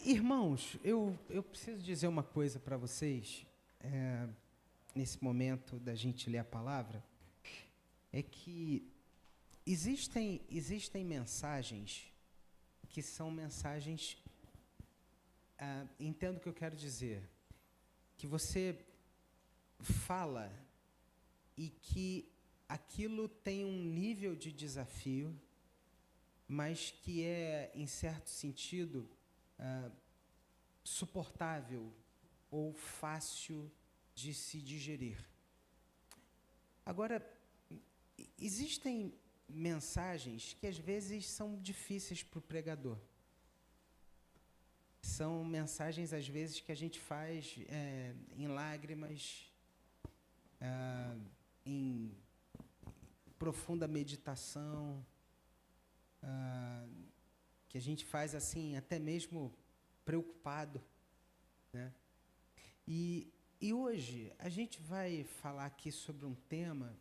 Irmãos, eu preciso dizer uma coisa para vocês, nesse momento da gente ler a palavra, é que existem mensagens que são mensagens, entendo o que eu quero dizer, que você fala e que aquilo tem um nível de desafio, mas que é, em certo sentido, suportável ou fácil de se digerir. Agora, existem mensagens que às vezes são difíceis para o pregador. São mensagens, às vezes, que a gente faz em lágrimas, em profunda meditação, que a gente faz assim, até mesmo preocupado, né? E hoje a gente vai falar aqui sobre um tema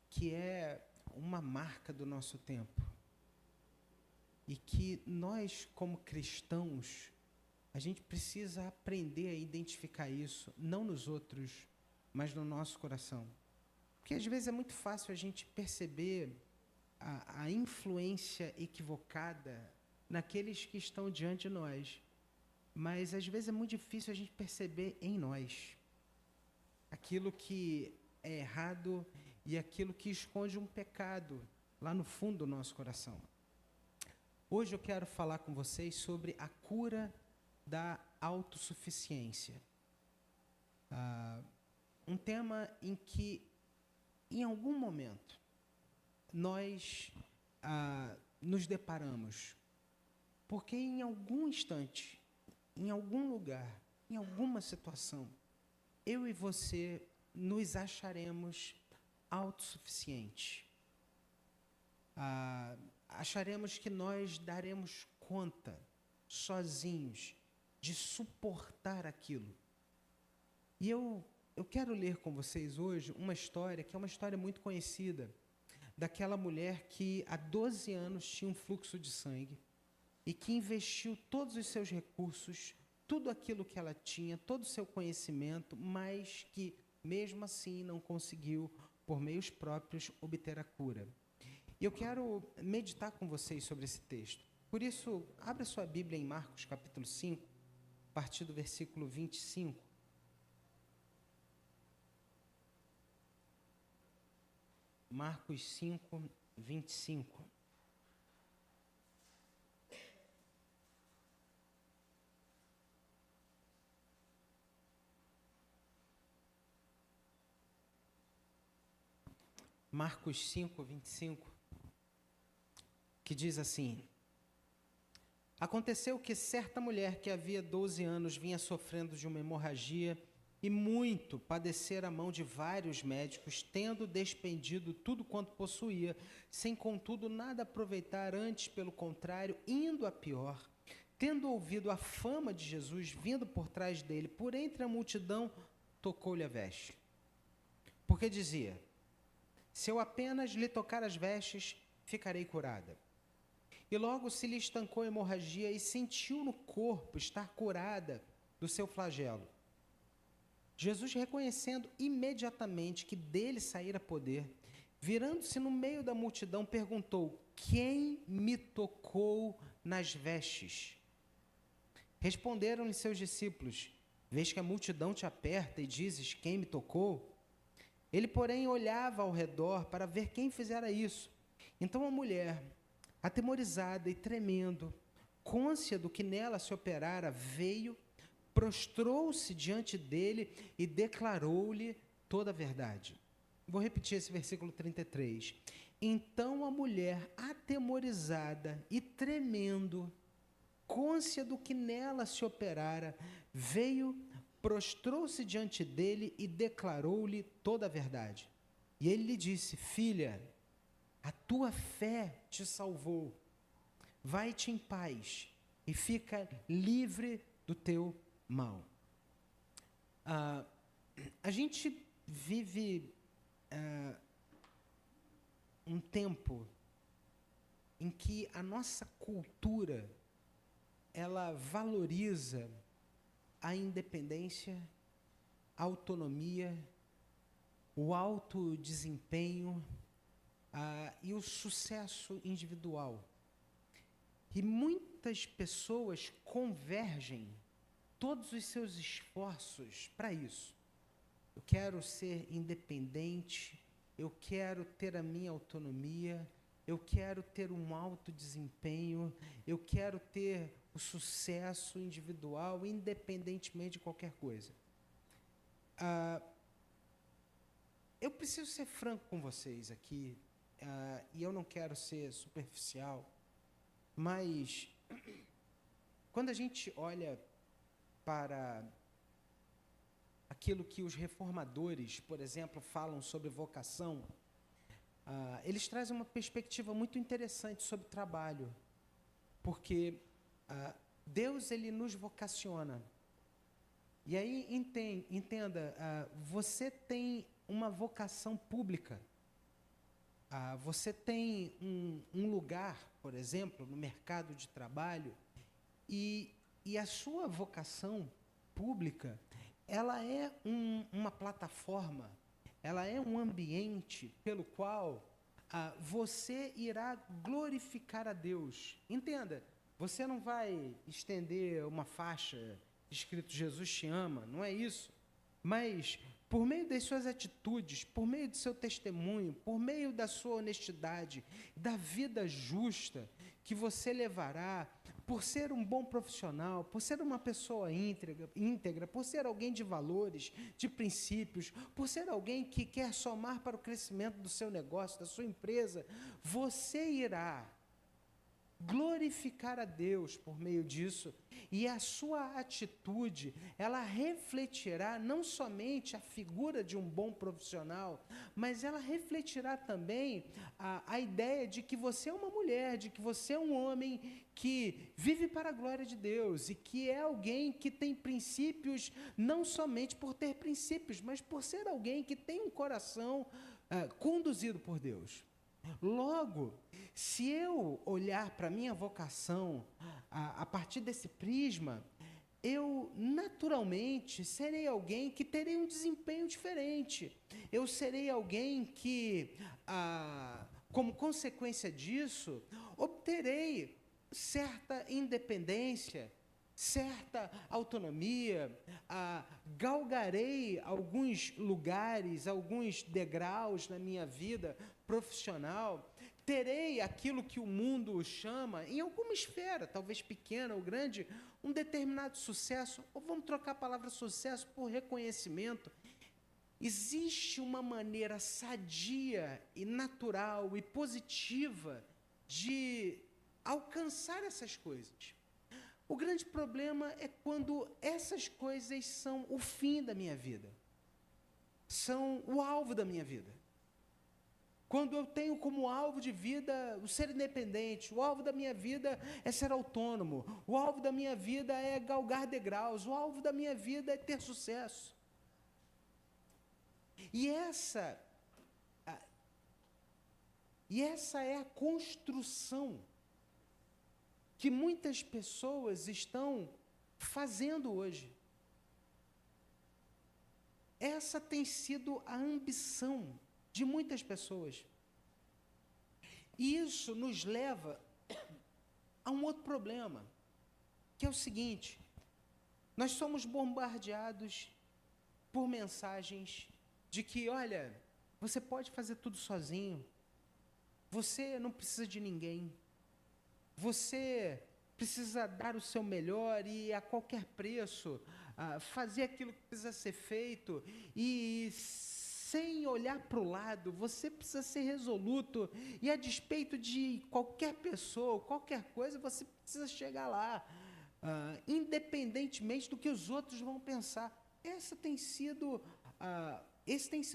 que é uma marca do nosso tempo e que nós, como cristãos, a gente precisa aprender a identificar isso, não nos outros, mas no nosso coração. Porque às vezes é muito fácil a gente perceber a influência equivocada naqueles que estão diante de nós, mas às vezes é muito difícil a gente perceber em nós aquilo que é errado e aquilo que esconde um pecado lá no fundo do nosso coração. Hoje eu quero falar com vocês sobre a cura da autossuficiência. Um tema em que, em algum momento, nós nos deparamos, porque em algum instante, em algum lugar, em alguma situação, eu e você nos acharemos autossuficientes. Acharemos que nós daremos conta, sozinhos, de suportar aquilo. E eu quero ler com vocês hoje uma história que é uma história muito conhecida, daquela mulher que há 12 anos tinha um fluxo de sangue e que investiu todos os seus recursos, tudo aquilo que ela tinha, todo o seu conhecimento, mas que, mesmo assim, não conseguiu, por meios próprios, obter a cura. E eu quero meditar com vocês sobre esse texto. Por isso, abra sua Bíblia em Marcos, capítulo 5, a partir do versículo 25. Marcos 5, 25. Marcos 5, 25, que diz assim: Aconteceu que certa mulher que havia 12 anos vinha sofrendo de uma hemorragia e muito padecera a mão de vários médicos, tendo despendido tudo quanto possuía, sem contudo nada aproveitar, antes pelo contrário, indo a pior. Tendo ouvido a fama de Jesus vindo por trás dele, por entre a multidão, tocou-lhe a veste. Porque dizia: se eu apenas lhe tocar as vestes, ficarei curada. E logo se lhe estancou a hemorragia e sentiu no corpo estar curada do seu flagelo. Jesus, reconhecendo imediatamente que dele saíra poder, virando-se no meio da multidão, perguntou: quem me tocou nas vestes? Responderam-lhe seus discípulos: vês que a multidão te aperta e dizes: quem me tocou? Ele, porém, olhava ao redor para ver quem fizera isso. Então a mulher, atemorizada e tremendo, cônscia do que nela se operara, veio, prostrou-se diante dele e declarou-lhe toda a verdade. Vou repetir esse versículo 33. Então a mulher, atemorizada e tremendo, cônscia do que nela se operara, veio, prostrou-se diante dele e declarou-lhe toda a verdade. E ele lhe disse: filha, a tua fé te salvou. Vai-te em paz e fica livre do teu mal. A gente vive um tempo em que a nossa cultura ela valoriza a independência, a autonomia, o alto desempenho e o sucesso individual. E muitas pessoas convergem todos os seus esforços para isso. Eu quero ser independente, eu quero ter a minha autonomia, eu quero ter um alto desempenho, eu quero ter o sucesso individual, independentemente de qualquer coisa. Eu preciso ser franco com vocês aqui, e eu não quero ser superficial, mas quando a gente olha para aquilo que os reformadores, por exemplo, falam sobre vocação, eles trazem uma perspectiva muito interessante sobre trabalho, porque Deus, ele nos vocaciona. E aí, entenda, você tem uma vocação pública. Você tem um lugar, por exemplo, no mercado de trabalho, e a sua vocação pública, ela é uma plataforma, ela é um ambiente pelo qual você irá glorificar a Deus. Entenda, você não vai estender uma faixa escrito Jesus te ama, não é isso. Mas, por meio das suas atitudes, por meio do seu testemunho, por meio da sua honestidade, da vida justa que você levará, por ser um bom profissional, por ser uma pessoa íntegra, por ser alguém de valores, de princípios, por ser alguém que quer somar para o crescimento do seu negócio, da sua empresa, você irá glorificar a Deus por meio disso, e a sua atitude, ela refletirá não somente a figura de um bom profissional, mas ela refletirá também a ideia de que você é uma mulher, de que você é um homem que vive para a glória de Deus, e que é alguém que tem princípios, não somente por ter princípios, mas por ser alguém que tem um coração conduzido por Deus. Logo, se eu olhar para a minha vocação a partir desse prisma, eu naturalmente serei alguém que terei um desempenho diferente. Eu serei alguém que, como consequência disso, obterei certa independência, certa autonomia, galgarei alguns lugares, alguns degraus na minha vida profissional, terei aquilo que o mundo chama, em alguma esfera, talvez pequena ou grande, um determinado sucesso, ou vamos trocar a palavra sucesso por reconhecimento. Existe uma maneira sadia e natural e positiva de alcançar essas coisas. O grande problema é quando essas coisas são o fim da minha vida, são o alvo da minha vida. Quando eu tenho como alvo de vida o ser independente, o alvo da minha vida é ser autônomo, o alvo da minha vida é galgar degraus, o alvo da minha vida é ter sucesso. E essa é a construção que muitas pessoas estão fazendo hoje. Essa tem sido a ambição de muitas pessoas. E isso nos leva a um outro problema, que é o seguinte: nós somos bombardeados por mensagens de que, olha, você pode fazer tudo sozinho, você não precisa de ninguém, você precisa dar o seu melhor e a qualquer preço fazer aquilo que precisa ser feito, e sem olhar para o lado, você precisa ser resoluto, e a despeito de qualquer pessoa, qualquer coisa, você precisa chegar lá, independentemente do que os outros vão pensar. Esse tem sido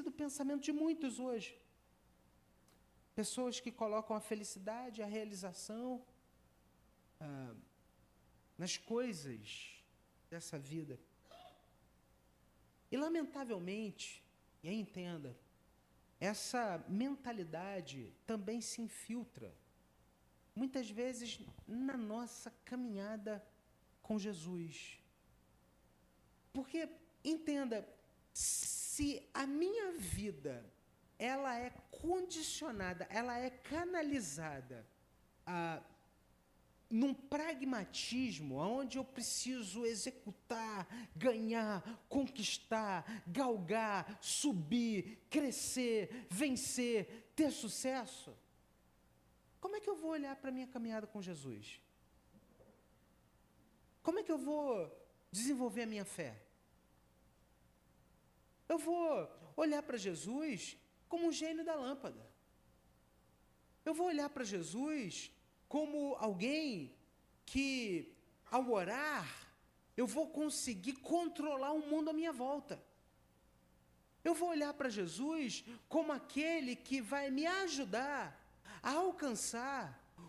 o pensamento de muitos hoje. Pessoas que colocam a felicidade, a realização nas coisas dessa vida. E, lamentavelmente, e aí entenda, essa mentalidade também se infiltra, muitas vezes, na nossa caminhada com Jesus. Porque, entenda, se a minha vida, ela é condicionada, ela é canalizada num pragmatismo, onde eu preciso executar, ganhar, conquistar, galgar, subir, crescer, vencer, ter sucesso, como é que eu vou olhar para a minha caminhada com Jesus? Como é que eu vou desenvolver a minha fé? Eu vou olhar para Jesus como um gênio da lâmpada. Eu vou olhar para Jesus como alguém que, ao orar, eu vou conseguir controlar o mundo à minha volta. Eu vou olhar para Jesus como aquele que vai me ajudar a alcançar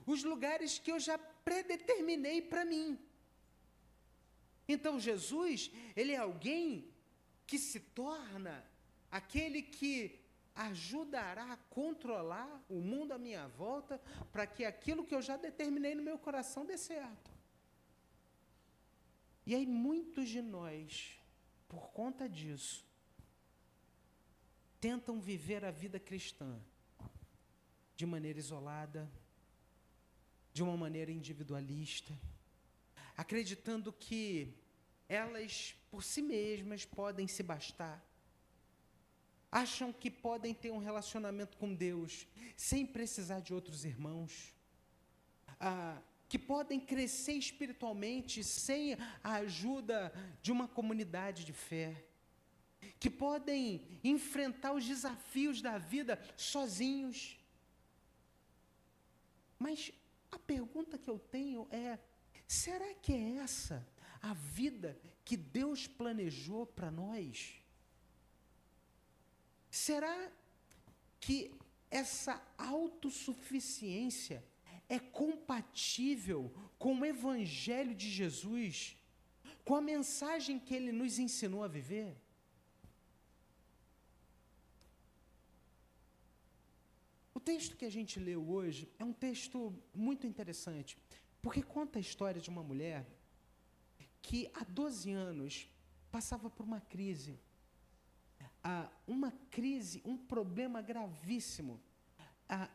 os lugares que eu já predeterminei para mim. Então, Jesus, ele é alguém que se torna aquele que ajudará a controlar o mundo à minha volta para que aquilo que eu já determinei no meu coração dê certo. E aí muitos de nós, por conta disso, tentam viver a vida cristã de maneira isolada, de uma maneira individualista, acreditando que elas, por si mesmas, podem se bastar. Acham que podem ter um relacionamento com Deus sem precisar de outros irmãos. Que podem crescer espiritualmente sem a ajuda de uma comunidade de fé. Que podem enfrentar os desafios da vida sozinhos. Mas a pergunta que eu tenho é: será que é essa a vida que Deus planejou para nós? Será que essa autossuficiência é compatível com o Evangelho de Jesus, com a mensagem que Ele nos ensinou a viver? O texto que a gente leu hoje é um texto muito interessante, porque conta a história de uma mulher que há 12 anos passava por uma crise, um problema gravíssimo.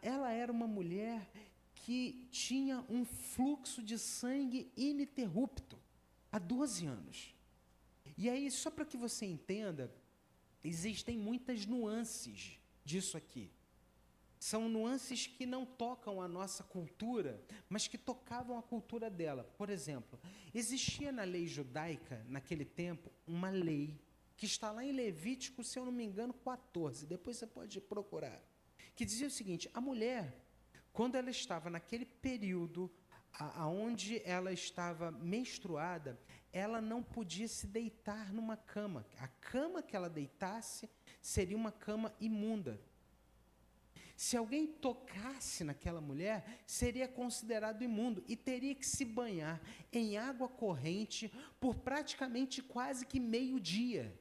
Ela era uma mulher que tinha um fluxo de sangue ininterrupto há 12 anos. E aí, só para que você entenda, existem muitas nuances disso aqui. São nuances que não tocam a nossa cultura, mas que tocavam a cultura dela. Por exemplo, existia na lei judaica, naquele tempo, uma lei que está lá em Levítico, se eu não me engano, 14, depois você pode procurar, que dizia o seguinte: a mulher, quando ela estava naquele período onde ela estava menstruada, ela não podia se deitar numa cama. A cama que ela deitasse seria uma cama imunda. Se alguém tocasse naquela mulher, seria considerado imundo e teria que se banhar em água corrente por praticamente quase que meio-dia.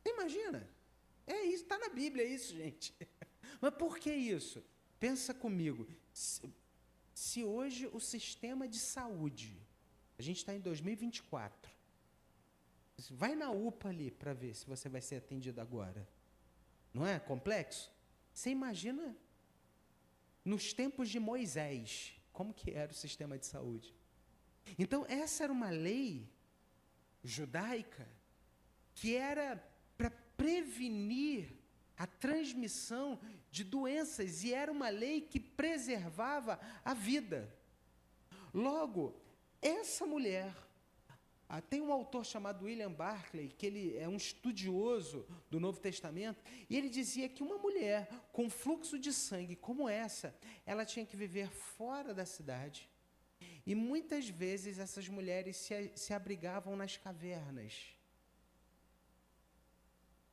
Imagina? É isso, está na Bíblia isso, gente. Mas por que isso? Pensa comigo. Se hoje o sistema de saúde, a gente está em 2024, vai na UPA ali para ver se você vai ser atendido agora. Não é complexo? Você imagina nos tempos de Moisés, como que era o sistema de saúde? Então, essa era uma lei judaica que era para prevenir a transmissão de doenças, e era uma lei que preservava a vida. Logo, essa mulher, tem um autor chamado William Barclay, que ele é um estudioso do Novo Testamento, e ele dizia que uma mulher com fluxo de sangue como essa, ela tinha que viver fora da cidade, e muitas vezes essas mulheres se abrigavam nas cavernas.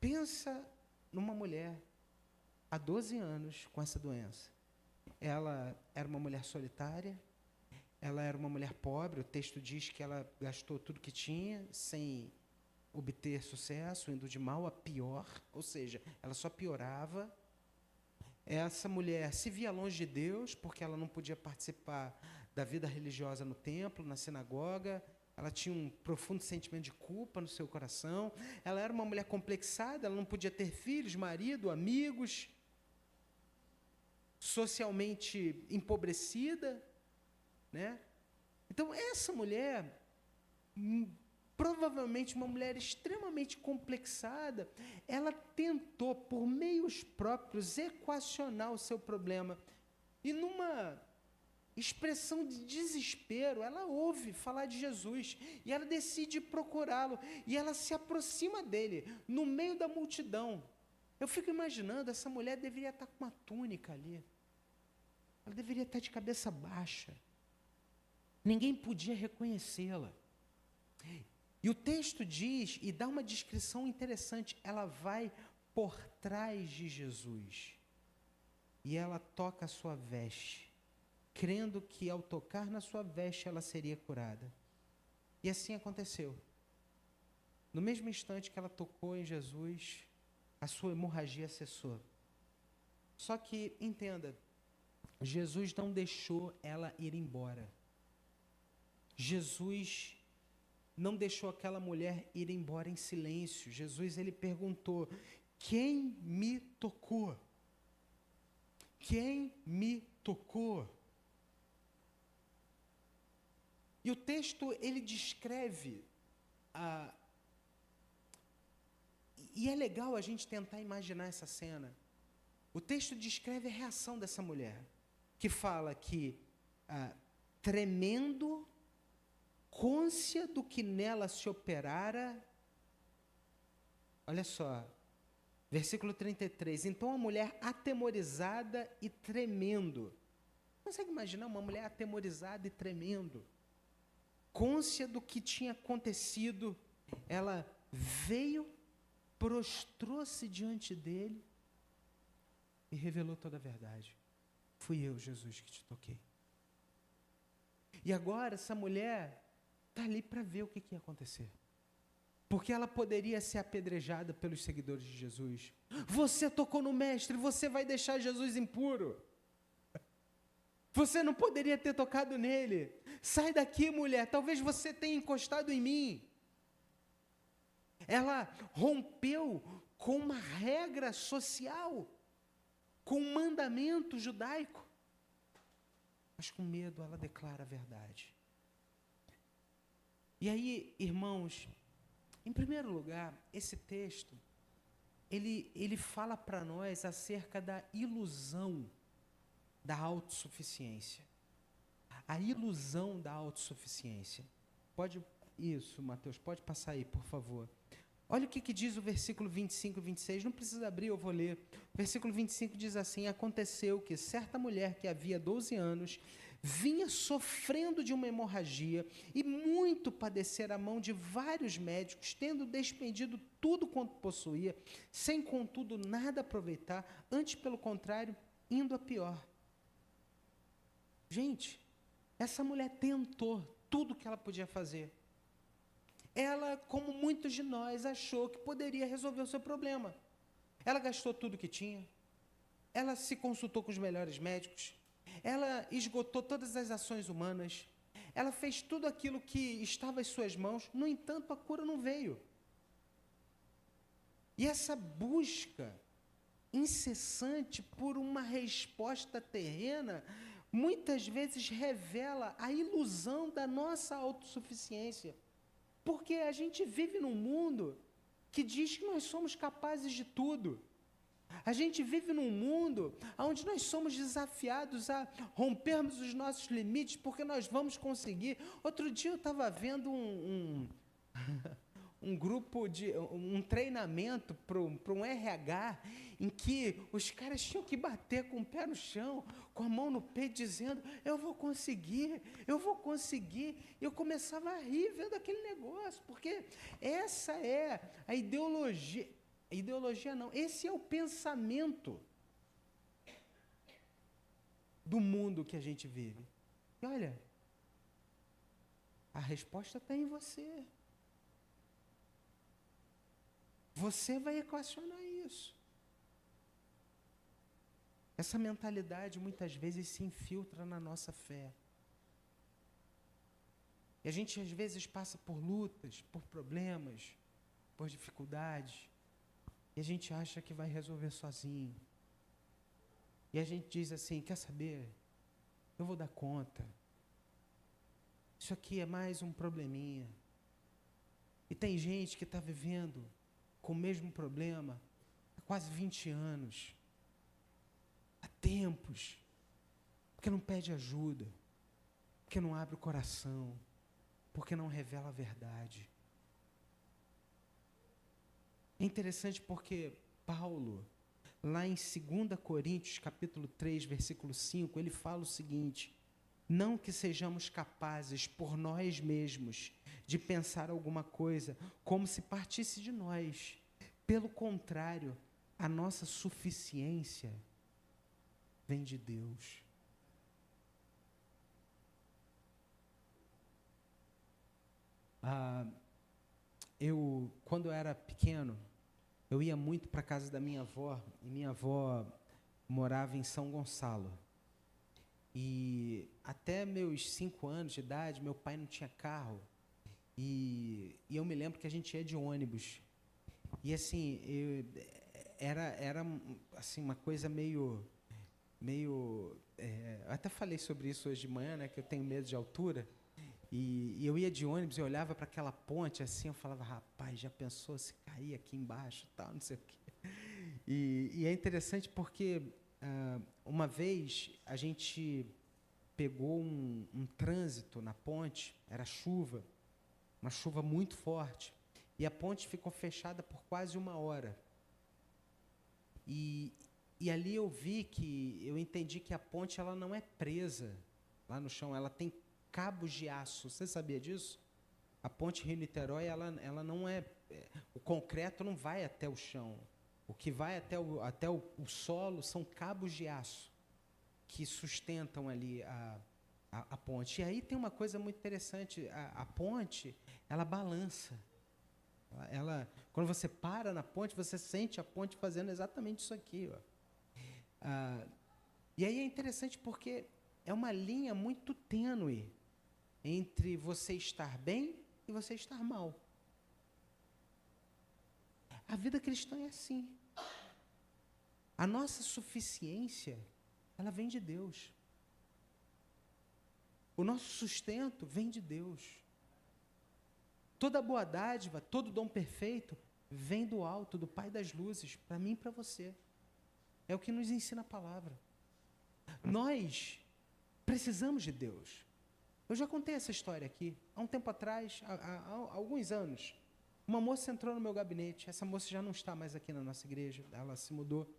Pensa numa mulher há 12 anos com essa doença. Ela era uma mulher solitária, ela era uma mulher pobre, o texto diz que ela gastou tudo que tinha sem obter sucesso, indo de mal a pior, ou seja, ela só piorava. Essa mulher se via longe de Deus, porque ela não podia participar da vida religiosa no templo, na sinagoga. Ela tinha um profundo sentimento de culpa no seu coração. Ela era uma mulher complexada, ela não podia ter filhos, marido, amigos, socialmente empobrecida, né? Então, essa mulher, provavelmente uma mulher extremamente complexada, ela tentou, por meios próprios, equacionar o seu problema. E numa expressão de desespero, ela ouve falar de Jesus, e ela decide procurá-lo, e ela se aproxima dele, no meio da multidão. Eu fico imaginando, essa mulher deveria estar com uma túnica ali, ela deveria estar de cabeça baixa, ninguém podia reconhecê-la. E o texto diz, e dá uma descrição interessante, ela vai por trás de Jesus, e ela toca a sua veste, crendo que ao tocar na sua veste ela seria curada. E assim aconteceu. No mesmo instante que ela tocou em Jesus, a sua hemorragia cessou. Só que, entenda, Jesus não deixou ela ir embora. Jesus não deixou aquela mulher ir embora em silêncio. Jesus, ele perguntou: quem me tocou? Quem me tocou? E o texto, ele descreve, e é legal a gente tentar imaginar essa cena. O texto descreve a reação dessa mulher, que fala que, tremendo, côncia do que nela se operara. Olha só, versículo 33. Então a mulher atemorizada e tremendo. Consegue imaginar uma mulher atemorizada e tremendo? Côncia do que tinha acontecido, ela veio, prostrou-se diante dele e revelou toda a verdade. Fui eu, Jesus, que te toquei. E agora essa mulher está ali para ver o que ia acontecer. Porque ela poderia ser apedrejada pelos seguidores de Jesus. Você tocou no mestre, você vai deixar Jesus impuro. Você não poderia ter tocado nele. Sai daqui, mulher, talvez você tenha encostado em mim. Ela rompeu com uma regra social, com um mandamento judaico. Mas com medo ela declara a verdade. E aí, irmãos, em primeiro lugar, esse texto, ele fala para nós acerca da ilusão da autossuficiência. A ilusão da autossuficiência. Isso, Mateus, pode passar aí, por favor. Olha o que diz o versículo 25 e 26, não precisa abrir, eu vou ler. O versículo 25 diz assim: aconteceu que certa mulher que havia 12 anos vinha sofrendo de uma hemorragia e muito padecera a mão de vários médicos, tendo despendido tudo quanto possuía, sem contudo nada aproveitar, antes pelo contrário, indo a pior. Gente, essa mulher tentou tudo que ela podia fazer. Ela, como muitos de nós, achou que poderia resolver o seu problema. Ela gastou tudo que tinha, ela se consultou com os melhores médicos, ela esgotou todas as ações humanas, ela fez tudo aquilo que estava em suas mãos, no entanto, a cura não veio. E essa busca incessante por uma resposta terrena, muitas vezes revela a ilusão da nossa autossuficiência. Porque a gente vive num mundo que diz que nós somos capazes de tudo. A gente vive num mundo onde nós somos desafiados a rompermos os nossos limites, porque nós vamos conseguir. Outro dia eu estava vendo um treinamento para um RH, em que os caras tinham que bater com o pé no chão, com a mão no peito, dizendo: eu vou conseguir. E eu começava a rir vendo aquele negócio, porque essa é a ideologia. Ideologia não, esse é o pensamento do mundo que a gente vive. E olha, a resposta está em você. Você vai equacionar isso. Essa mentalidade muitas vezes se infiltra na nossa fé. E a gente, às vezes, passa por lutas, por problemas, por dificuldades, e a gente acha que vai resolver sozinho. E a gente diz assim, quer saber? Eu vou dar conta. Isso aqui é mais um probleminha. E tem gente que está vivendo com o mesmo problema há quase 20 anos, há tempos, porque não pede ajuda, porque não abre o coração, porque não revela a verdade. É interessante porque Paulo, lá em 2 Coríntios, capítulo 3, versículo 5, ele fala o seguinte: não que sejamos capazes por nós mesmos de pensar alguma coisa como se partisse de nós. Pelo contrário, a nossa suficiência vem de Deus. Quando eu era pequeno, eu ia muito para a casa da minha avó, e minha avó morava em São Gonçalo. E até meus 5 anos de idade, meu pai não tinha carro, e eu me lembro que a gente ia de ônibus. E assim, era assim, uma coisa meio eu até falei sobre isso hoje de manhã, né, que eu tenho medo de altura. E eu ia de ônibus e olhava para aquela ponte assim, eu falava, rapaz, já pensou se cair aqui embaixo, tal, não sei o quê. E é interessante porque uma vez a gente pegou um trânsito na ponte, era chuva, uma chuva muito forte, e a ponte ficou fechada por quase 1 hora. E ali eu entendi que a ponte ela não é presa lá no chão, ela tem cabos de aço. Você sabia disso? A ponte Rio-Niterói, ela não o concreto não vai até o chão. O que vai até o solo são cabos de aço que sustentam ali a ponte. E aí tem uma coisa muito interessante, a ponte, ela balança. Quando você para na ponte, você sente a ponte fazendo exatamente isso aqui. E aí é interessante porque é uma linha muito tênue entre você estar bem e você estar mal. A vida cristã é assim. A nossa suficiência, ela vem de Deus. O nosso sustento vem de Deus. Toda boa dádiva, todo dom perfeito, vem do alto, do Pai das luzes, para mim e para você. É o que nos ensina a palavra. Nós precisamos de Deus. Eu já contei essa história aqui. Há um tempo atrás, há alguns anos, uma moça entrou no meu gabinete. Essa moça já não está mais aqui na nossa igreja, ela se mudou.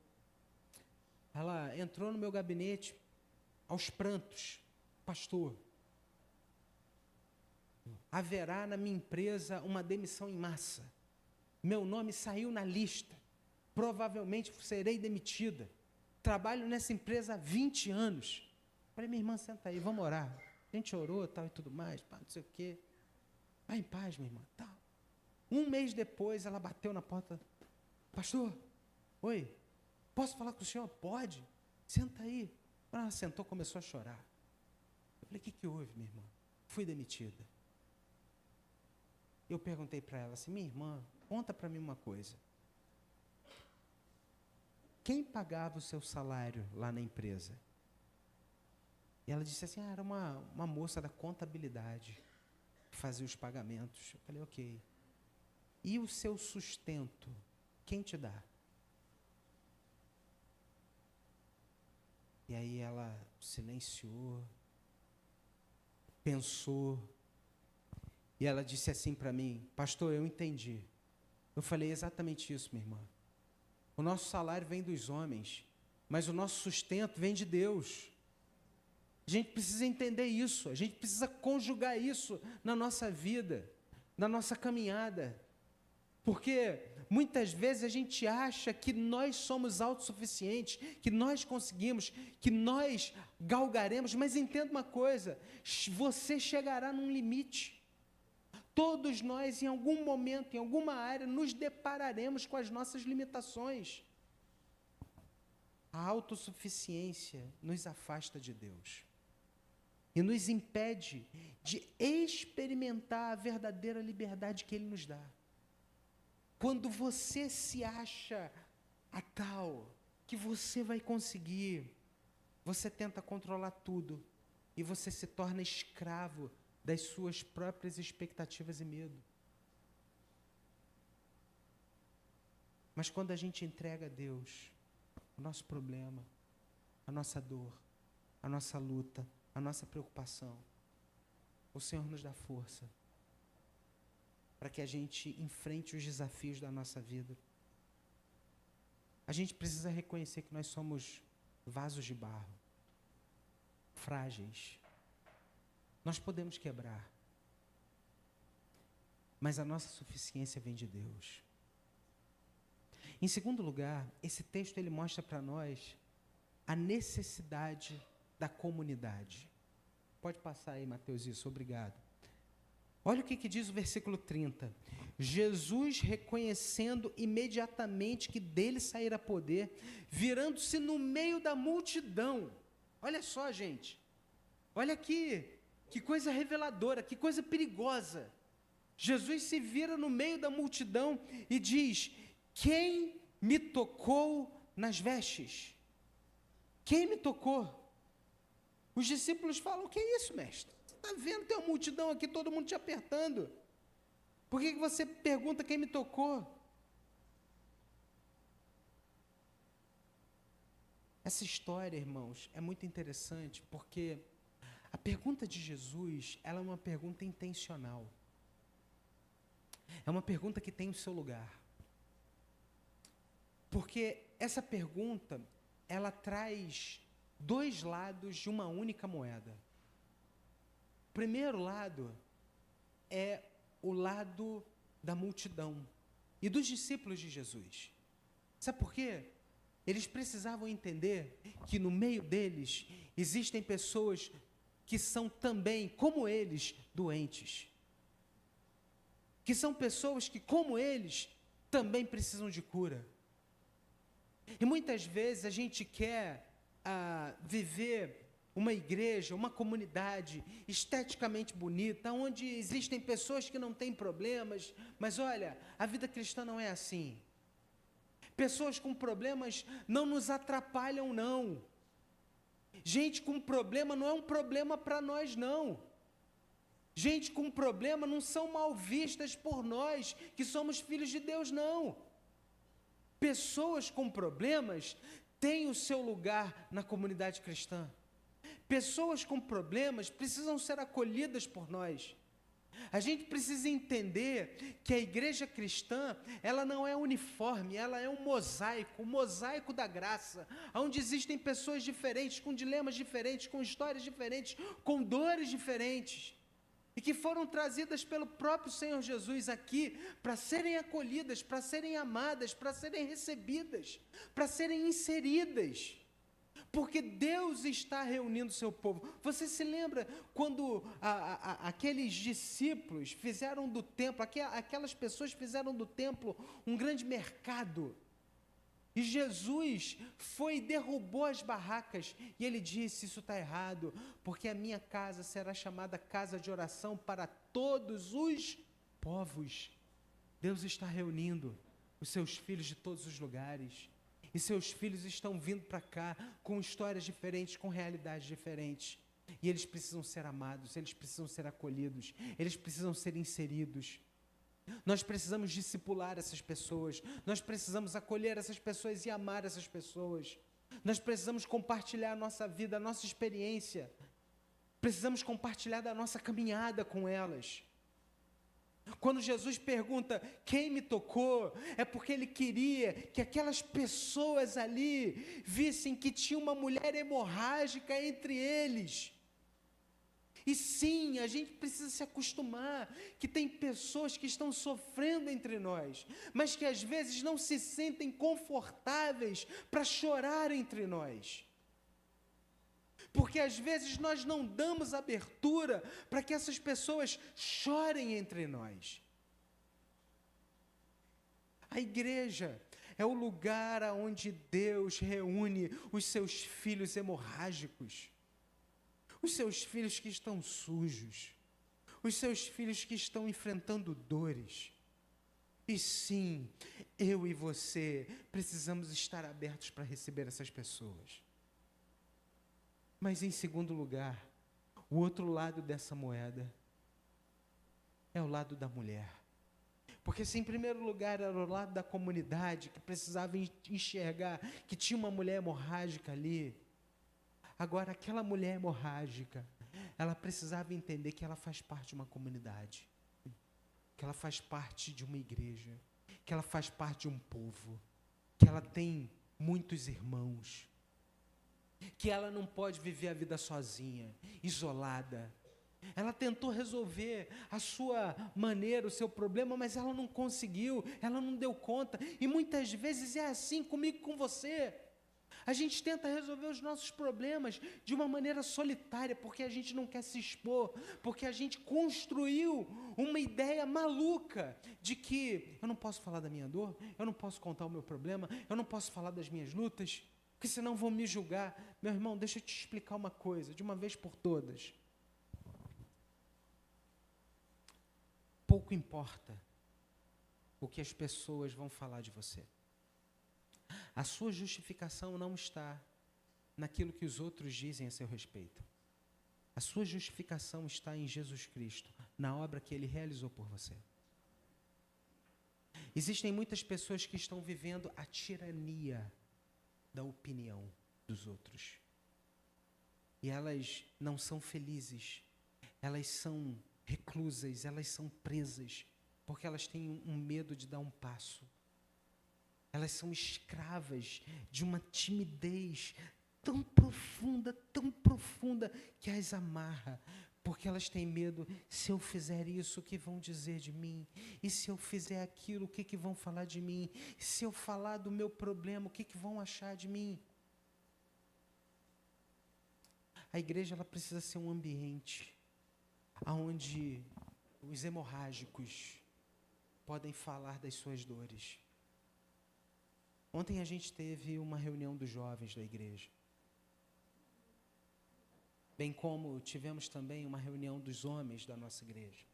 Ela entrou no meu gabinete aos prantos. Pastor, haverá na minha empresa uma demissão em massa. Meu nome saiu na lista. Provavelmente serei demitida. Trabalho nessa empresa há 20 anos. Falei, minha irmã, senta aí, vamos orar. A gente orou, tal e tudo mais, pá, não sei o quê. Vai em paz, minha irmã, tal. 1 mês depois, ela bateu na porta. Pastor, oi, posso falar com o senhor? Pode. Senta aí. Quando ela sentou, começou a chorar. Eu falei, o que houve, minha irmã? Fui demitida. Eu perguntei para ela assim, minha irmã, conta para mim uma coisa. Quem pagava o seu salário lá na empresa? E ela disse assim, era uma moça da contabilidade que fazia os pagamentos. Eu falei, ok. E o seu sustento, quem te dá? E aí ela silenciou, pensou, e ela disse assim para mim, pastor, eu entendi. Eu falei, exatamente isso, minha irmã. O nosso salário vem dos homens, mas o nosso sustento vem de Deus. A gente precisa entender isso, a gente precisa conjugar isso na nossa vida, na nossa caminhada. Porque muitas vezes a gente acha que nós somos autossuficientes, que nós conseguimos, que nós galgaremos, mas entenda uma coisa, você chegará num limite. Todos nós, em algum momento, em alguma área, nos depararemos com as nossas limitações. A autossuficiência nos afasta de Deus. e nos impede de experimentar a verdadeira liberdade que Ele nos dá. Quando você se acha a tal que você vai conseguir, você tenta controlar tudo e você se torna escravo das suas próprias expectativas e medo. Mas quando a gente entrega a Deus o nosso problema, a nossa dor, a nossa luta, a nossa preocupação, o Senhor nos dá força para que a gente enfrente os desafios da nossa vida. A gente precisa reconhecer que nós somos vasos de barro, frágeis. Nós podemos quebrar, mas a nossa suficiência vem de Deus. Em segundo lugar, esse texto ele mostra para nós a necessidade da comunidade. Pode passar aí, Mateus, isso, obrigado. Olha o que diz o versículo 30. Jesus, reconhecendo imediatamente que dele saíra poder, virando-se no meio da multidão. Olha só, gente. Olha aqui, que coisa reveladora, que coisa perigosa. Jesus se vira no meio da multidão e diz: quem me tocou nas vestes? Quem me tocou? Os discípulos falam: que é isso, mestre? Você está vendo, tem uma multidão aqui, todo mundo te apertando. Por que você pergunta quem me tocou? Essa história, irmãos, é muito interessante, porque a pergunta de Jesus, ela é uma pergunta intencional. É uma pergunta que tem o seu lugar. Porque essa pergunta, ela traz dois lados de uma única moeda. O primeiro lado é o lado da multidão e dos discípulos de Jesus. Sabe por quê? Eles precisavam entender que no meio deles existem pessoas que são também, como eles, doentes. Que são pessoas que, como eles, também precisam de cura. E muitas vezes a gente quer viver uma igreja, uma comunidade esteticamente bonita, onde existem pessoas que não têm problemas, mas olha, a vida cristã não é assim. Pessoas com problemas não nos atrapalham, não. Gente com problema não é um problema para nós, não. Gente com problema não são mal vistas por nós, que somos filhos de Deus, não. Pessoas com problemas têm o seu lugar na comunidade cristã. Pessoas com problemas precisam ser acolhidas por nós. A gente precisa entender que a igreja cristã, ela não é uniforme, ela é um mosaico da graça, onde existem pessoas diferentes, com dilemas diferentes, com histórias diferentes, com dores diferentes, e que foram trazidas pelo próprio Senhor Jesus aqui para serem acolhidas, para serem amadas, para serem recebidas, para serem inseridas. Porque Deus está reunindo o seu povo. Você se lembra quando aqueles discípulos fizeram do templo, aquelas pessoas fizeram do templo um grande mercado. E Jesus foi e derrubou as barracas. E ele disse: isso está errado, porque a minha casa será chamada casa de oração para todos os povos. Deus está reunindo os seus filhos de todos os lugares. E seus filhos estão vindo para cá com histórias diferentes, com realidades diferentes. E eles precisam ser amados, eles precisam ser acolhidos, eles precisam ser inseridos. Nós precisamos discipular essas pessoas, nós precisamos acolher essas pessoas e amar essas pessoas. Nós precisamos compartilhar a nossa vida, a nossa experiência. Precisamos compartilhar da nossa caminhada com elas. Quando Jesus pergunta quem me tocou, é porque ele queria que aquelas pessoas ali vissem que tinha uma mulher hemorrágica entre eles. E sim, a gente precisa se acostumar que tem pessoas que estão sofrendo entre nós, mas que às vezes não se sentem confortáveis para chorar entre nós. Porque às vezes nós não damos abertura para que essas pessoas chorem entre nós. A igreja é o lugar onde Deus reúne os seus filhos hemorrágicos. os seus filhos que estão sujos, os seus filhos que estão enfrentando dores. E sim, eu e você precisamos estar abertos para receber essas pessoas. Mas em segundo lugar, o outro lado dessa moeda é o lado da mulher. Porque se em primeiro lugar era o lado da comunidade, que precisava enxergar que tinha uma mulher hemorrágica ali, agora aquela mulher hemorrágica, ela precisava entender que ela faz parte de uma comunidade, que ela faz parte de uma igreja, que ela faz parte de um povo, que ela tem muitos irmãos, que ela não pode viver a vida sozinha, isolada. Ela tentou resolver a sua maneira, o seu problema, mas ela não conseguiu, ela não deu conta. E muitas vezes é assim comigo e com você. A gente tenta resolver os nossos problemas de uma maneira solitária, porque a gente não quer se expor, porque a gente construiu uma ideia maluca de que eu não posso falar da minha dor, eu não posso contar o meu problema, eu não posso falar das minhas lutas, porque senão vão me julgar. Meu irmão, deixa eu te explicar uma coisa, de uma vez por todas. Pouco importa o que as pessoas vão falar de você. A sua justificação não está naquilo que os outros dizem a seu respeito. A sua justificação está em Jesus Cristo, na obra que Ele realizou por você. Existem muitas pessoas que estão vivendo a tirania da opinião dos outros. E elas não são felizes, elas são reclusas, elas são presas, porque elas têm um medo de dar um passo. Elas são escravas de uma timidez tão profunda, que as amarra, porque elas têm medo, se eu fizer isso, o que vão dizer de mim? E se eu fizer aquilo, o que vão falar de mim? E se eu falar do meu problema, o que vão achar de mim? A igreja, ela precisa ser um ambiente onde os hemorrágicos podem falar das suas dores. Ontem a gente teve uma reunião dos jovens da igreja, bem como tivemos também uma reunião dos homens da nossa igreja.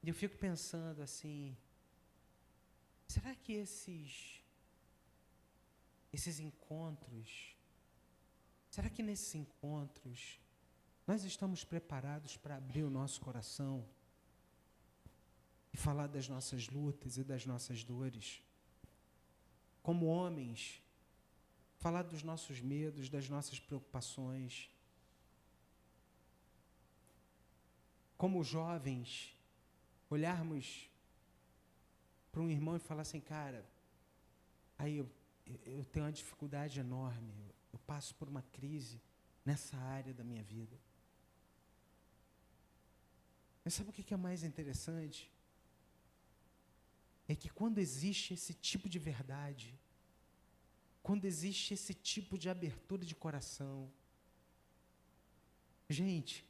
E eu fico pensando assim, será que esses encontros, será que nesses encontros nós estamos preparados para abrir o nosso coração e falar das nossas lutas e das nossas dores? Como homens, falar dos nossos medos, das nossas preocupações. Como jovens, olharmos para um irmão e falar assim, cara, aí eu tenho uma dificuldade enorme, eu passo por uma crise nessa área da minha vida. Mas sabe o que é mais interessante? É que quando existe esse tipo de verdade, quando existe esse tipo de abertura de coração, gente,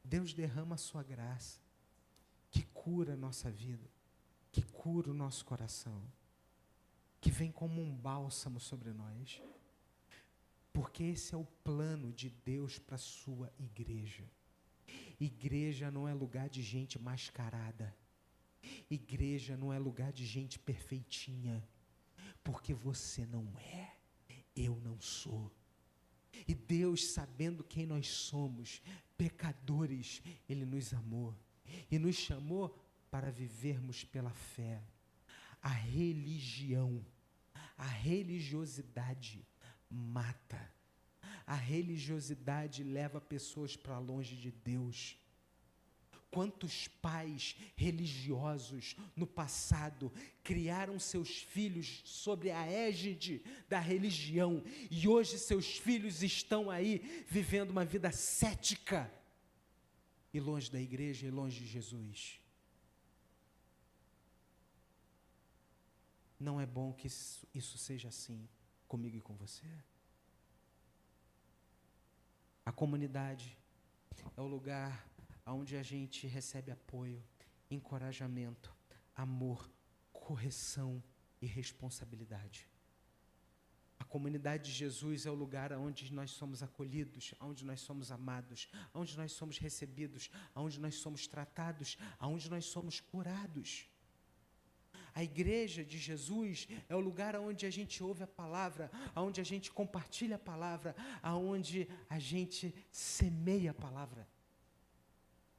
Deus derrama a sua graça, que cura a nossa vida, que cura o nosso coração, que vem como um bálsamo sobre nós, porque esse é o plano de Deus para a sua igreja. Igreja não é lugar de gente mascarada. Igreja não é lugar de gente perfeitinha, porque você não é, eu não sou. E Deus, sabendo quem nós somos, pecadores, Ele nos amou e nos chamou para vivermos pela fé. A religião, a religiosidade mata. A religiosidade leva pessoas para longe de Deus. Quantos pais religiosos no passado criaram seus filhos sob a égide da religião e hoje seus filhos estão aí vivendo uma vida cética e longe da igreja e longe de Jesus. Não é bom que isso seja assim comigo e com você. A comunidade é o lugar onde a gente recebe apoio, encorajamento, amor, correção e responsabilidade. A comunidade de Jesus é o lugar onde nós somos acolhidos, onde nós somos amados, onde nós somos recebidos, onde nós somos tratados, onde nós somos curados. A igreja de Jesus é o lugar onde a gente ouve a palavra, onde a gente compartilha a palavra, onde a gente semeia a palavra.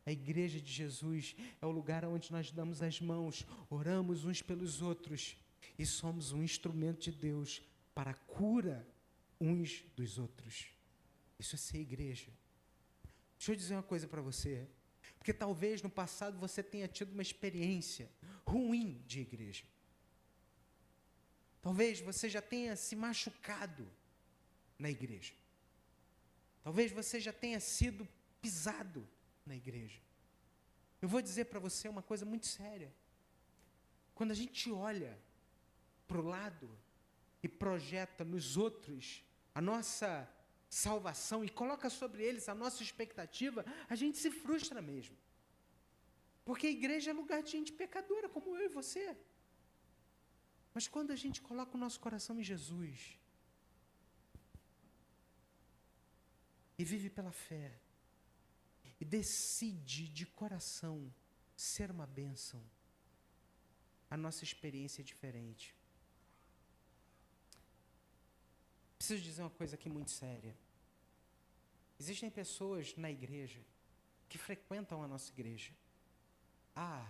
A igreja de Jesus é o lugar onde nós damos as mãos, oramos uns pelos outros e somos um instrumento de Deus para a cura uns dos outros. Isso é ser igreja. Deixa eu dizer uma coisa para você, porque talvez no passado você tenha tido uma experiência ruim de igreja. Talvez você já tenha se machucado na igreja. Talvez você já tenha sido pisado na igreja. Eu vou dizer para você uma coisa muito séria. Quando a gente olha para o lado e projeta nos outros a nossa salvação e coloca sobre eles a nossa expectativa, a gente se frustra mesmo. Porque a igreja é lugar de gente pecadora, como eu e você. Mas quando a gente coloca o nosso coração em Jesus e vive pela fé e decide de coração ser uma bênção, a nossa experiência é diferente. Preciso dizer uma coisa aqui muito séria. Existem pessoas na igreja que frequentam a nossa igreja há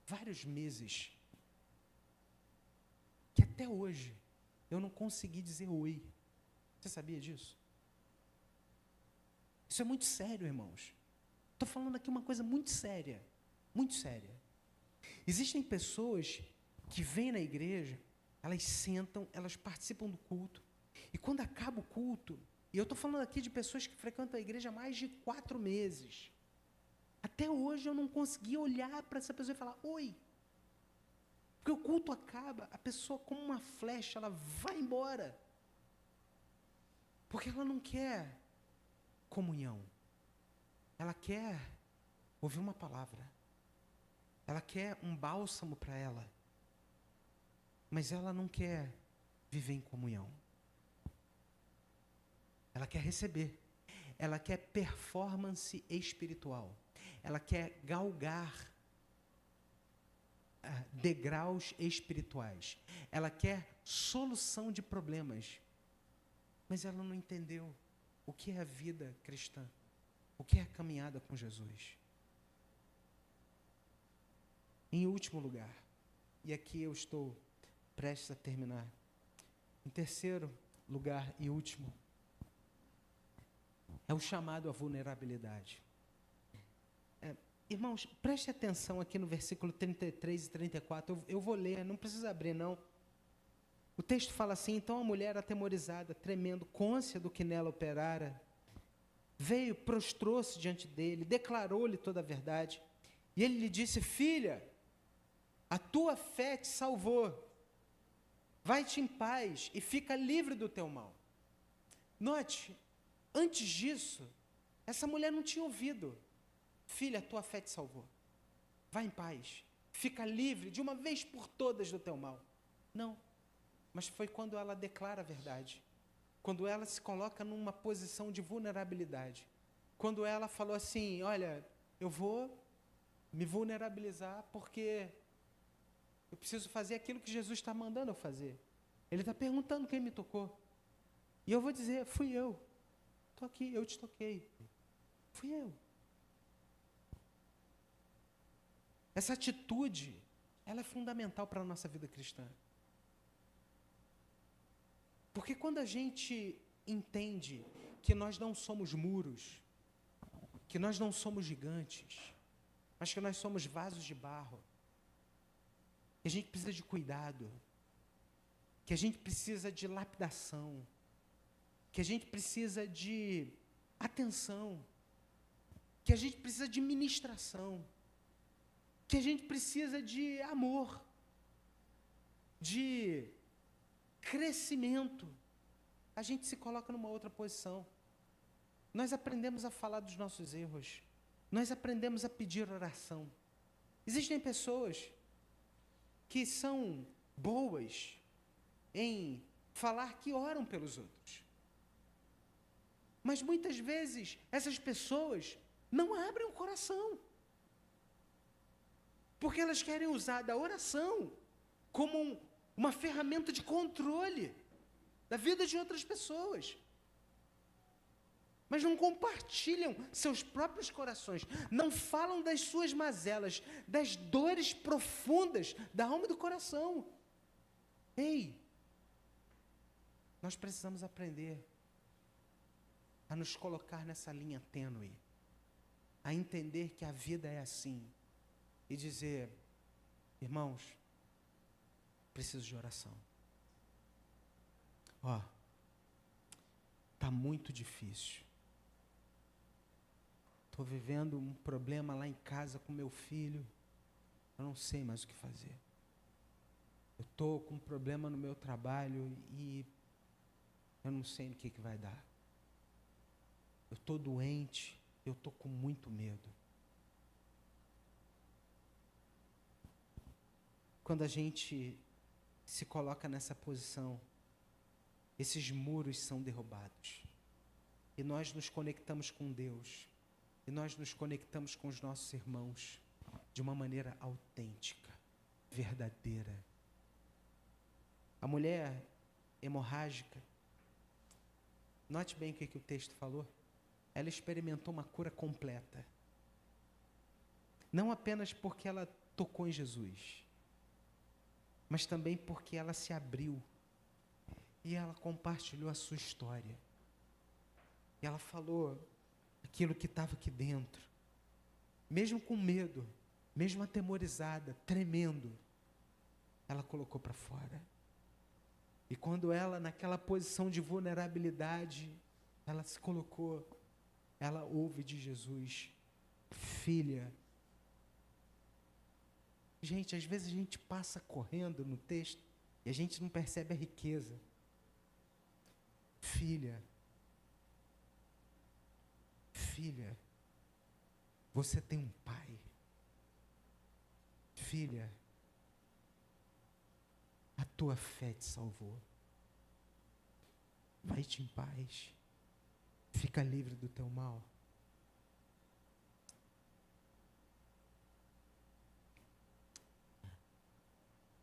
vários meses, que até hoje eu não consegui dizer oi. Você sabia disso? Isso é muito sério, irmãos. Estou falando aqui uma coisa muito séria, muito séria. Existem pessoas que vêm na igreja, elas sentam, elas participam do culto, e quando acaba o culto, e eu estou falando aqui de pessoas que frequentam a igreja há mais de 4 meses, até hoje eu não consegui olhar para essa pessoa e falar, oi. Porque o culto acaba, a pessoa como uma flecha, ela vai embora. Porque ela não quer comunhão. Ela quer ouvir uma palavra. Ela quer um bálsamo para ela. Mas ela não quer viver em comunhão. Ela quer receber. Ela quer performance espiritual. Ela quer galgar degraus espirituais. Ela quer solução de problemas. Mas ela não entendeu o que é a vida cristã. O que é a caminhada com Jesus. Em último lugar, e aqui eu estou prestes a terminar. Em terceiro lugar e último, é o chamado à vulnerabilidade. Irmãos, preste atenção aqui no versículo 33 e 34. Eu vou ler, não precisa abrir, não. O texto fala assim: então a mulher, atemorizada, tremendo, cônscia do que nela operara, veio, prostrou-se diante dele, declarou-lhe toda a verdade. E ele lhe disse: filha, a tua fé te salvou. Vai-te em paz e fica livre do teu mal. Note, antes disso, essa mulher não tinha ouvido. Filha, a tua fé te salvou. Vai em paz. Fica livre de uma vez por todas do teu mal. Não. Mas foi quando ela declara a verdade. Quando ela se coloca numa posição de vulnerabilidade. Quando ela falou assim, olha, eu vou me vulnerabilizar porque eu preciso fazer aquilo que Jesus está mandando eu fazer. Ele está perguntando quem me tocou. E eu vou dizer, fui eu. Estou aqui, eu te toquei. Fui eu. Essa atitude, ela é fundamental para a nossa vida cristã. Porque quando a gente entende que nós não somos muros, que nós não somos gigantes, mas que nós somos vasos de barro, que a gente precisa de cuidado, que a gente precisa de lapidação, que a gente precisa de atenção, que a gente precisa de ministração, que a gente precisa de amor, de crescimento, a gente se coloca numa outra posição. Nós aprendemos a falar dos nossos erros, nós aprendemos a pedir oração. Existem pessoas que são boas em falar que oram pelos outros. Mas muitas vezes essas pessoas não abrem o coração, porque elas querem usar da oração como uma ferramenta de controle da vida de outras pessoas. Mas não compartilham seus próprios corações, não falam das suas mazelas, das dores profundas da alma e do coração. Ei, nós precisamos aprender a nos colocar nessa linha tênue, a entender que a vida é assim, e dizer, irmãos, preciso de oração. Está muito difícil. Estou vivendo um problema lá em casa com meu filho, eu não sei mais o que fazer. Eu estou com um problema no meu trabalho e eu não sei no que vai dar. Eu estou doente, eu estou com muito medo. Quando a gente se coloca nessa posição, esses muros são derrubados. E nós nos conectamos com Deus. E nós nos conectamos com os nossos irmãos de uma maneira autêntica, verdadeira. A mulher hemorrágica, note bem o que o texto falou. Ela experimentou uma cura completa. Não apenas porque ela tocou em Jesus, mas também porque ela se abriu e ela compartilhou a sua história. E ela falou aquilo que estava aqui dentro, mesmo com medo, mesmo atemorizada, tremendo, ela colocou para fora. E quando ela, naquela posição de vulnerabilidade, ela se colocou, ela ouve de Jesus, filha. Gente, às vezes a gente passa correndo no texto e a gente não percebe a riqueza. Filha, você tem um pai. Filha, a tua fé te salvou. Vai-te em paz. Fica livre do teu mal.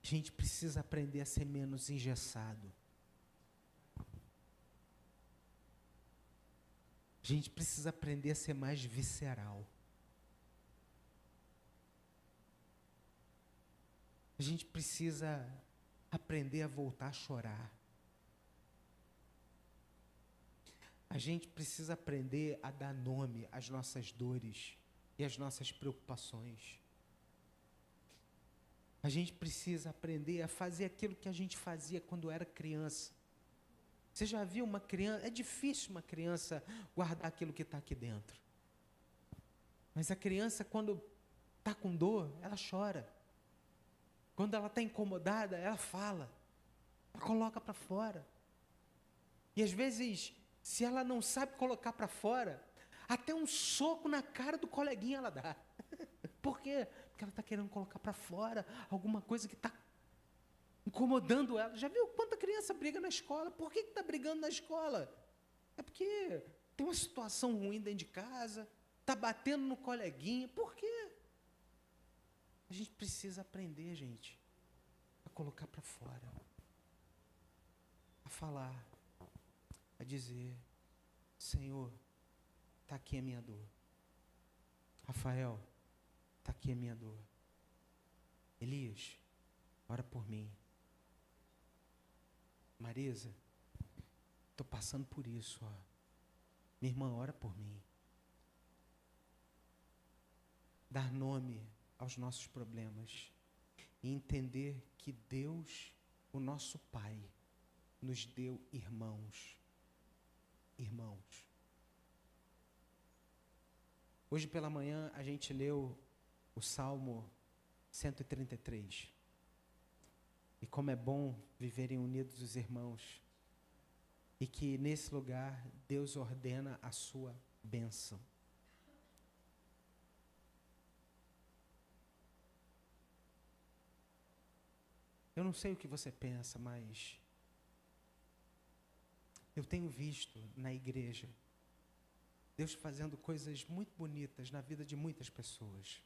A gente precisa aprender a ser menos engessado. A gente precisa aprender a ser mais visceral. A gente precisa aprender a voltar a chorar. A gente precisa aprender a dar nome às nossas dores e às nossas preocupações. A gente precisa aprender a fazer aquilo que a gente fazia quando era criança. Você já viu uma criança? É difícil uma criança guardar aquilo que está aqui dentro. Mas a criança, quando está com dor, ela chora. Quando ela está incomodada, ela fala. Ela coloca para fora. E às vezes, se ela não sabe colocar para fora, até um soco na cara do coleguinha ela dá. Por quê? Porque ela está querendo colocar para fora alguma coisa que está incomodando ela. Já viu quanta criança briga na escola? Por que está brigando na escola? É porque tem uma situação ruim dentro de casa, está batendo no coleguinha. Por quê? A gente precisa aprender, gente, a colocar para fora, a falar, a dizer, Senhor, está aqui a minha dor. Rafael, está aqui a minha dor. Elias, ora por mim. Marisa, estou passando por isso, ó. Minha irmã, ora por mim. Dar nome aos nossos problemas e entender que Deus, o nosso Pai, nos deu irmãos. Irmãos. Hoje pela manhã a gente leu o Salmo 133. E como é bom viverem unidos os irmãos. E que nesse lugar Deus ordena a sua bênção. Eu não sei o que você pensa, mas Eu tenho visto na igreja Deus fazendo coisas muito bonitas na vida de muitas pessoas.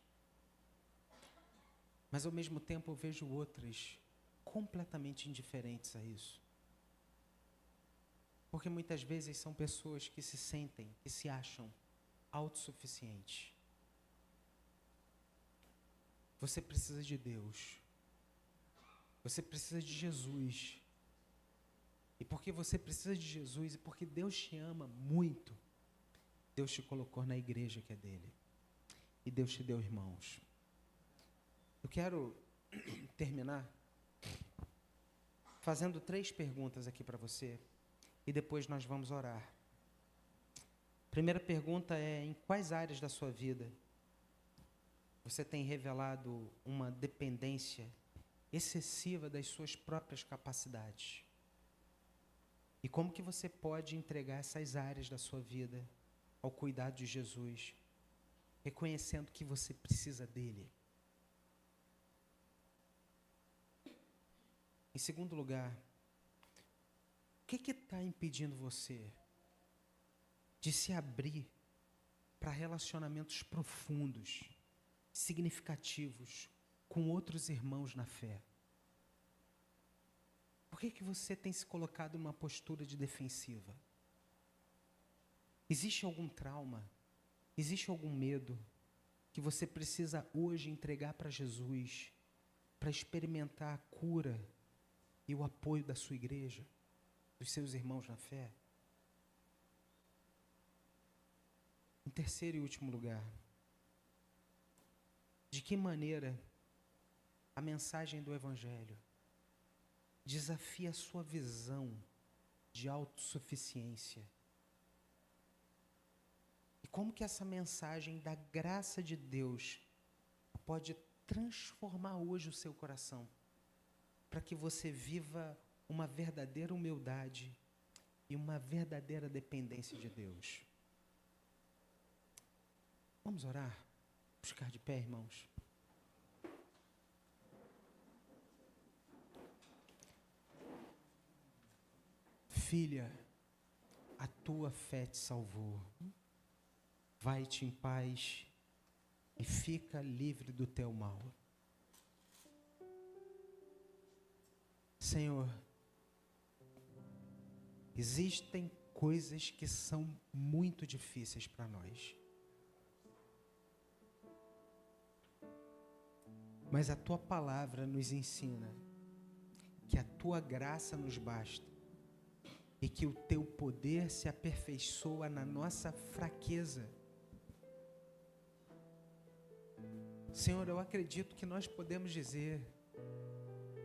Mas ao mesmo tempo eu vejo outras completamente indiferentes a isso. Porque muitas vezes são pessoas que se sentem, que se acham autossuficientes. Você precisa de Deus. Você precisa de Jesus. E porque você precisa de Jesus e porque Deus te ama muito, Deus te colocou na igreja que é dele. E Deus te deu irmãos. Eu quero terminar fazendo 3 perguntas aqui para você. E depois nós vamos orar. Primeira pergunta é: em quais áreas da sua vida você tem revelado uma dependência excessiva das suas próprias capacidades? E como que você pode entregar essas áreas da sua vida ao cuidado de Jesus, reconhecendo que você precisa dele? Em segundo lugar, o que está impedindo você de se abrir para relacionamentos profundos, significativos, com outros irmãos na fé? Por que você tem se colocado numa postura de defensiva? Existe algum trauma? Existe algum medo que você precisa hoje entregar para Jesus, para experimentar a cura e o apoio da sua igreja, dos seus irmãos na fé? Em terceiro e último lugar, de que maneira a mensagem do Evangelho desafia a sua visão de autossuficiência? E como que essa mensagem da graça de Deus pode transformar hoje o seu coração, para que você viva uma verdadeira humildade e uma verdadeira dependência de Deus? Vamos orar? Vamos ficar de pé, irmãos. Filha, a tua fé te salvou. Vai-te em paz e fica livre do teu mal. Senhor, existem coisas que são muito difíceis para nós. Mas a tua palavra nos ensina que a tua graça nos basta e que o teu poder se aperfeiçoa na nossa fraqueza. Senhor, eu acredito que nós podemos dizer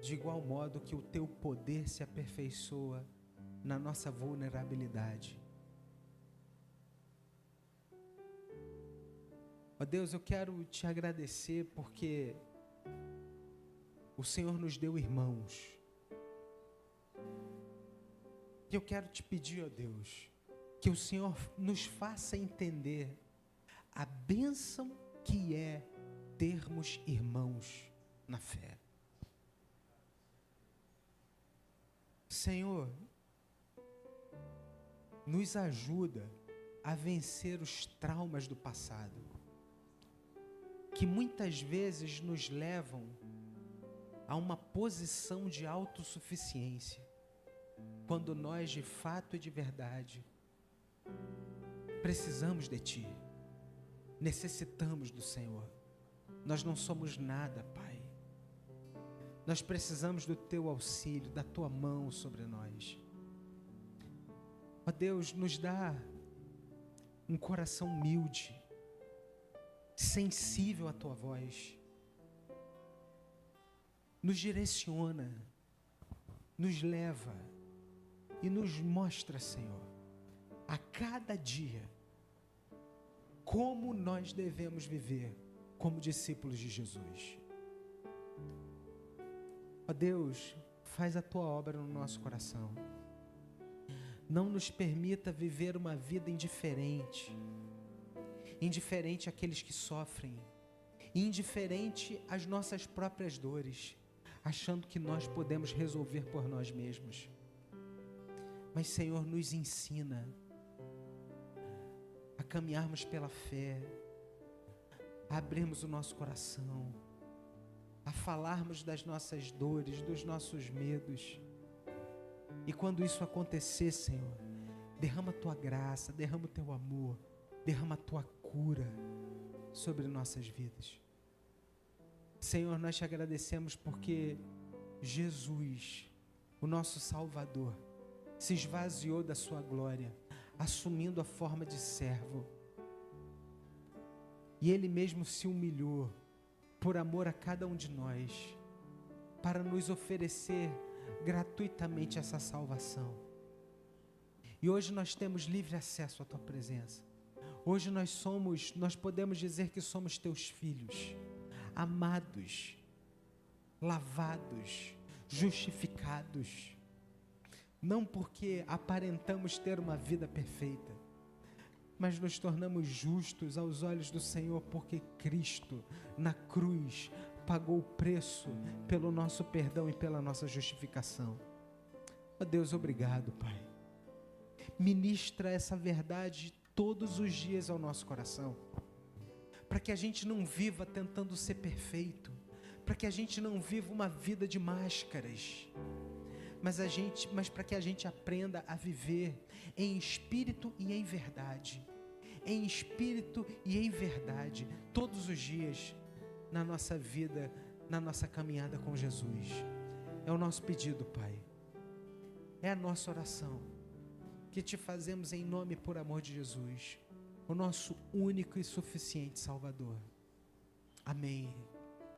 de igual modo que o teu poder se aperfeiçoa na nossa vulnerabilidade. Ó Deus, eu quero te agradecer porque o Senhor nos deu irmãos. E eu quero te pedir, ó Deus, que o Senhor nos faça entender a bênção que é termos irmãos na fé. Senhor, nos ajuda a vencer os traumas do passado, que muitas vezes nos levam a uma posição de autossuficiência, quando nós de fato e de verdade precisamos de Ti, necessitamos do Senhor. Nós não somos nada, Pai. Nós precisamos do Teu auxílio, da Tua mão sobre nós. Ó Deus, nos dá um coração humilde, sensível à Tua voz. Nos direciona, nos leva e nos mostra, Senhor, a cada dia, como nós devemos viver como discípulos de Jesus. Ó Deus, faz a Tua obra no nosso coração. Não nos permita viver uma vida indiferente àqueles que sofrem, indiferente às nossas próprias dores, achando que nós podemos resolver por nós mesmos. Mas, Senhor, nos ensina a caminharmos pela fé, a abrirmos o nosso coração, a falarmos das nossas dores, dos nossos medos. E quando isso acontecer, Senhor, derrama a Tua graça, derrama o Teu amor, derrama a Tua cura sobre nossas vidas. Senhor, nós te agradecemos porque Jesus, o nosso Salvador, se esvaziou da sua glória, assumindo a forma de servo. E Ele mesmo se humilhou por amor a cada um de nós, para nos oferecer gratuitamente essa salvação. E hoje nós temos livre acesso à Tua presença. Hoje nós podemos dizer que somos Teus filhos, amados, lavados, justificados. Não porque aparentamos ter uma vida perfeita, mas nos tornamos justos aos olhos do Senhor, porque Cristo, na cruz, pagou o preço pelo nosso perdão e pela nossa justificação. Ó Deus, obrigado, Pai. Ministra essa verdade todos os dias ao nosso coração, para que a gente não viva tentando ser perfeito, para que a gente não viva uma vida de máscaras, mas para que a gente aprenda a viver em espírito e em verdade, todos os dias, na nossa vida, na nossa caminhada com Jesus. É o nosso pedido, Pai, é a nossa oração, que te fazemos em nome e por amor de Jesus, o nosso único e suficiente Salvador. Amém.